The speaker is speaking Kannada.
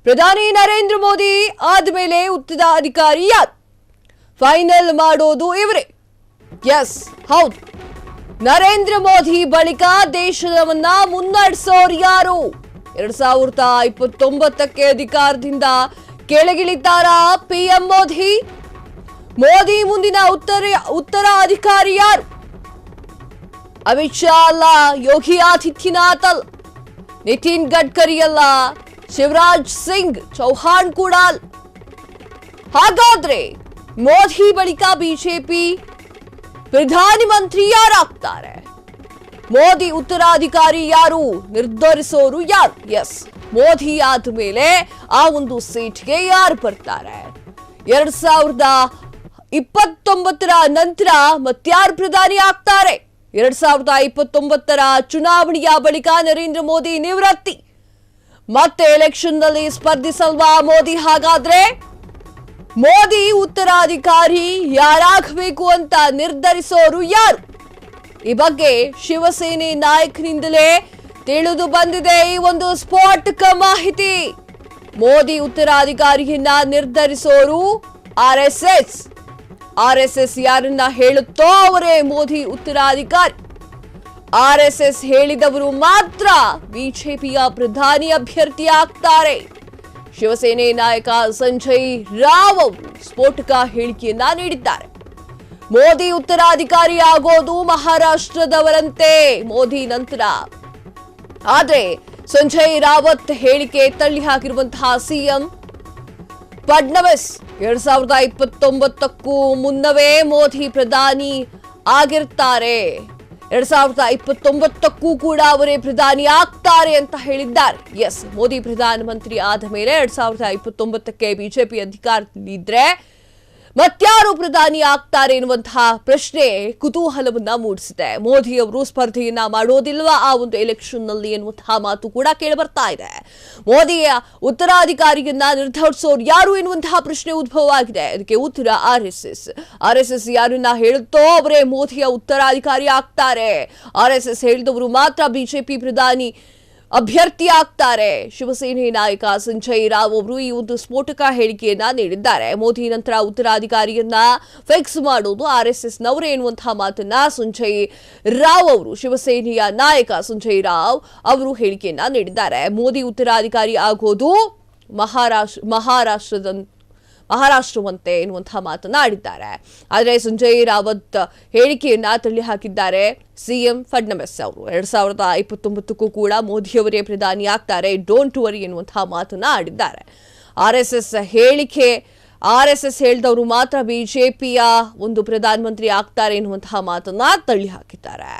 ಪ್ರಧಾನಿ ನರೇಂದ್ರ ಮೋದಿ ಆದ್ಮೇಲೆ ಉತ್ತರಾಧಿಕಾರಿ ಯಾರು ಫೈನಲ್ ಮಾಡೋದು ಇವರೇ. ಎಸ್, ಹೌದು. ನರೇಂದ್ರ ಮೋದಿ ಬಳಿಕ ದೇಶವನ್ನ ಮುನ್ನಡೆಸೋರು ಯಾರು? 2029ಕ್ಕೆ ಅಧಿಕಾರದಿಂದ ಕೆಳಗಿಳಿತಾರ ಪಿಎಂ ಮೋದಿ? ಮೋದಿ ಮುಂದಿನ ಉತ್ತರಾಧಿಕಾರಿ ಯಾರು? ಅಮಿತ್ ಶಾ ಅಲ್ಲ, ಯೋಗಿ ಆದಿತ್ಯನಾಥ್ ಅಲ್ಲ, ನಿತಿನ್ ಗಡ್ಕರಿ ಅಲ್ಲ, ಶಿವರಾಜ್ ಸಿಂಗ್ ಚೌಹಾಣ್ ಕೂಡ ಅಲ್ಲ. ಹಾಗಾದ್ರೆ ಮೋದಿ ಬಳಿಕ ಬಿಜೆಪಿ ಪ್ರಧಾನಿ ಮಂತ್ರಿ ಯಾರಾಗ್ತಾರೆ? ಮೋದಿ ಉತ್ತರಾಧಿಕಾರಿ ಯಾರು? ನಿರ್ಧರಿಸೋರು ಯಾರು? ಎಸ್, ಮೋದಿ ಆದ ಮೇಲೆ ಆ ಒಂದು ಸೀಟ್ಗೆ ಯಾರು ಬರ್ತಾರೆ? 2029ರ ನಂತರ ಮತ್ಯಾರು ಪ್ರಧಾನಿ ಆಗ್ತಾರೆ? 2029ರ ಚುನಾವಣೆಯ ಬಳಿಕ ನರೇಂದ್ರ ಮೋದಿ ನಿವೃತ್ತಿ, ಮತ್ತೆ ಎಲೆಕ್ಷನ್ ನಲ್ಲಿ ಸ್ಪರ್ಧಿಸಲ್ವಾ ಮೋದಿ? ಹಾಗಾದ್ರೆ ಮೋದಿ ಉತ್ತರಾಧಿಕಾರಿ ಯಾರಾಗಬೇಕು ಅಂತ ನಿರ್ಧರಿಸೋರು ಯಾರು? ಈ ಬಗ್ಗೆ ಶಿವಸೇನೆ ನಾಯಕರಿಂದಲೇ ತಿಳಿದು ಬಂದಿದೆ ಈ ಒಂದು ಸ್ಫೋಟಕ ಮಾಹಿತಿ. ಮೋದಿ ಉತ್ತರಾಧಿಕಾರಿಯನ್ನ ನಿರ್ಧರಿಸೋರು ಆರ್ಎಸ್ಎಸ್ ಯಾರನ್ನ ಹೇಳುತ್ತೋ ಅವರೇ ಮೋದಿ ಉತ್ತರಾಧಿಕಾರಿ. ಆರ್ಎಸ್ಎಸ್ ಹೇಳಿದವರು ಮಾತ್ರ ಬಿಜೆಪಿಯ ಪ್ರಧಾನಿ ಅಭ್ಯರ್ಥಿ ಆಗ್ತಾರೆ. ಶಿವಸೇನೆ ನಾಯಕ ಸಂಜಯ್ ರಾವ್ ಅವರು ಸ್ಫೋಟಕ ಹೇಳಿಕೆಯನ್ನ ನೀಡಿದ್ದಾರೆ. ಮೋದಿ ಉತ್ತರಾಧಿಕಾರಿ ಆಗೋದು ಮಹಾರಾಷ್ಟ್ರದವರಂತೆ ಮೋದಿ ನಂತರ. ಆದ್ರೆ ಸಂಜಯ್ ರಾವತ್ ಹೇಳಿಕೆ ತಳ್ಳಿ ಹಾಕಿರುವಂತಹ ಸಿಎಂ ಫಡ್ನವೀಸ್ 2029ಕ್ಕೂ ಮುನ್ನವೇ ಮೋದಿ ಪ್ರಧಾನಿ ಆಗಿರ್ತಾರೆ, 2029ಕ್ಕೂ ಕೂಡ ಅವರೇ ಪ್ರಧಾನಿ ಆಗ್ತಾರೆ ಅಂತ ಹೇಳಿದ್ದಾರೆ. ಎಸ್, ಮೋದಿ ಪ್ರಧಾನಮಂತ್ರಿ ಆದ ಮೇಲೆ 2029ಕ್ಕೆ ಬಿಜೆಪಿ ಅಧಿಕಾರದಲ್ಲಿದ್ರೆ ಮತ್ಯಾರು ಪ್ರಧಾನಿ ಆಗ್ತಾರೆ ಎನ್ನುವಂತಹ ಪ್ರಶ್ನೆ ಕುತೂಹಲವನ್ನ ಮೂಡಿಸಿದೆ. ಮೋದಿ ಅವರು ಸ್ಪರ್ಧೆಯನ್ನ ಮಾಡೋದಿಲ್ವಾ ಆ ಒಂದು ಎಲೆಕ್ಷನ್ ನಲ್ಲಿ ಎನ್ನುವಂತಹ ಮಾತು ಕೂಡ ಕೇಳಿಬರ್ತಾ ಇದೆ. ಮೋದಿಯ ಉತ್ತರಾಧಿಕಾರಿಯನ್ನ ನಿರ್ಧರಿಸೋರು ಯಾರು ಎನ್ನುವಂತಹ ಪ್ರಶ್ನೆ ಉದ್ಭವವಾಗಿದೆ. ಅದಕ್ಕೆ ಉತ್ತರ ಆರ್ಎಸ್ಎಸ್ ಯಾರನ್ನ ಹೇಳುತ್ತೋ ಅವರೇ ಮೋದಿಯ ಉತ್ತರಾಧಿಕಾರಿ ಆಗ್ತಾರೆ. ಆರ್ಎಸ್ಎಸ್ ಹೇಳಿದವರು ಮಾತ್ರ ಬಿಜೆಪಿ ಪ್ರಧಾನಿ ಅಭ್ಯರ್ಥಿ ಆಗ್ತಾರೆ. ಶಿವಸೇನೆ ನಾಯಕ ಸಂಜಯ್ ರಾವ್ ಅವರು ಈ ಒಂದು ಸ್ಫೋಟಕ ಹೇಳಿಕೆಯನ್ನ ನೀಡಿದ್ದಾರೆ. ಮೋದಿ ನಂತರ ಉತ್ತರಾಧಿಕಾರಿಯನ್ನ ಫಿಕ್ಸ್ ಮಾಡೋದು ಆರ್ಎಸ್ಎಸ್ ನವರೇ ಎನ್ನುವಂತಹ ಮಾತನ್ನ ಸಂಜಯ್ ರಾವ್ ಅವರು, ಶಿವಸೇನೆಯ ನಾಯಕ ಸಂಜಯ್ ರಾವ್ ಅವರು ಹೇಳಿಕೆಯನ್ನ ನೀಡಿದ್ದಾರೆ. ಮೋದಿ ಉತ್ತರಾಧಿಕಾರಿ ಆಗೋದು ಮಹಾರಾಷ್ಟ್ರವಂತೆ ಎನ್ನುವಂತಹ ಮಾತನ್ನ ಆಡಿದ್ದಾರೆ. ಆದರೆ ಸಂಜಯ್ ರಾವತ್ ಹೇಳಿಕೆಯನ್ನ ತಳ್ಳಿ ಹಾಕಿದ್ದಾರೆ ಸಿಎಂ ಫಡ್ನವೀಸ್ ಅವರು. 2029ಕ್ಕೂ ಕೂಡ ಮೋದಿಯವರೇ ಪ್ರಧಾನಿ ಆಗ್ತಾರೆ, ಡೋಂಟ್ ವರಿ ಎನ್ನುವಂತಹ ಮಾತನ್ನ ಆಡಿದ್ದಾರೆ. ಆರ್ಎಸ್ಎಸ್ ಹೇಳಿದವರು ಮಾತ್ರ ಬಿಜೆಪಿಯ ಒಂದು ಪ್ರಧಾನಮಂತ್ರಿ ಆಗ್ತಾರೆ ಎನ್ನುವಂತಹ ಮಾತನ್ನ ತಳ್ಳಿ ಹಾಕಿದ್ದಾರೆ.